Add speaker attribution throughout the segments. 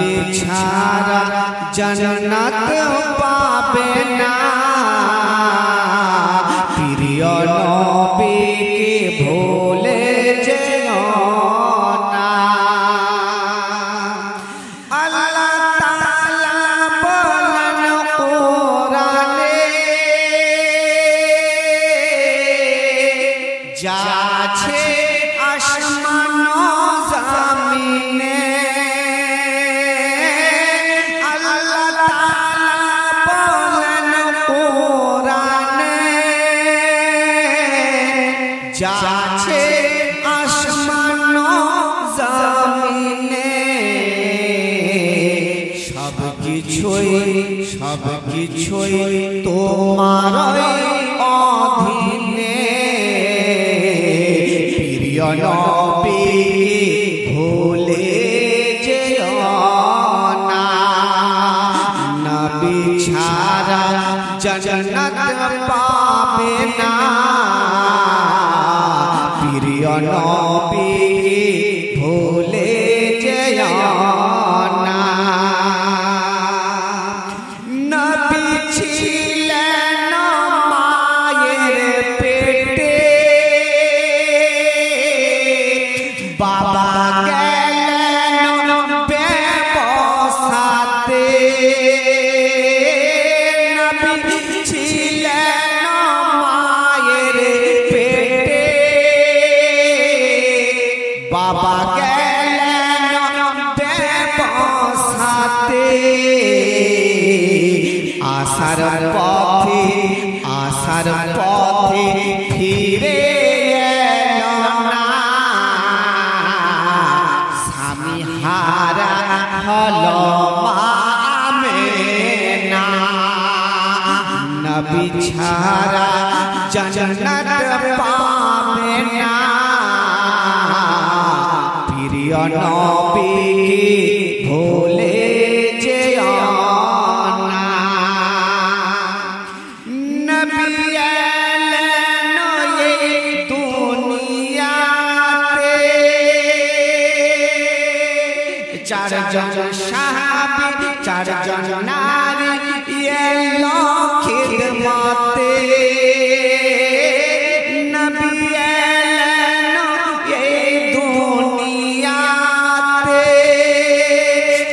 Speaker 1: নবী ছাড়া জান্নাত পাবে না প্রিয় নবীকে ভুলে যেও না আল্লাহ তাআলা বলেন কোরআনে যা আছে আসমান ও জমিনে আল্লাহ তাআলা বলেন কোরআনে যা আছে আসমান ও জমিনে সবকিছুই তোমারই অধীনে প্রিয় নবী ভুলে যেও না নবী ছাড়া জান্নাত পাবে না প্রিয় নবী ভুলে যেও না নবী ছিলেন মায়ের পেটে বাবা গেলেন ব্যবসাতে নবী ছিলেন মায়ের পেটে বাবা গেলেন ব্যবসাতে আসার পথে ফিরে এলো না স্বামী হারা হলো মা আমেনা নবী ছাড়া জান্নাত পাবে না প্রিয় নবীকে ভুলে যেও না নবী এলেন এই দুনিয়াতে চারজন সাহাবী চারজন নারী এলো খিদমতে নবী এলেন এই দুনিয়াতে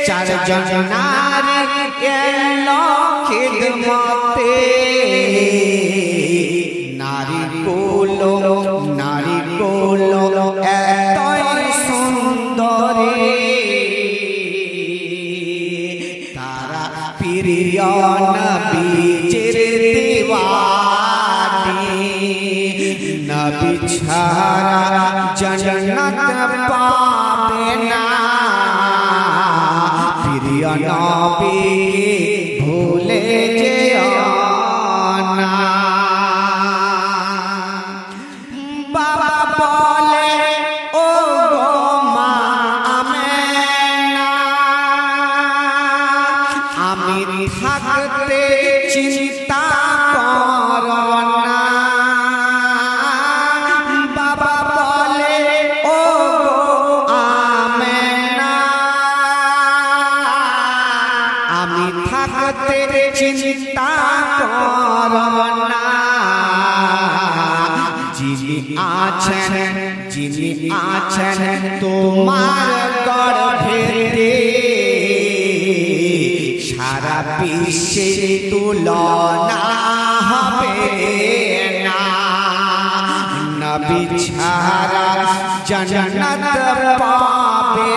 Speaker 1: চারজন নারী এলো খিদমতে নারীগুলো এতই সুন্দরী তারা প্রিয় নবীজির দিওয়ানি নবী ছাড়া জান্নাত পাবে না প্রিয় নবীকে ভুলে যেও না বাবা বলে ও গো মা আমেনা আমি থাকতে চিন্তা করো না বাবা বলে ও গো আমেনা আমি থাকতে চিন্তা করো না যিনি আছেন তোমার গর্ভে সারা বিশ্বে তুলনা হবে না নবী ছাড়া জান্নাত পাবে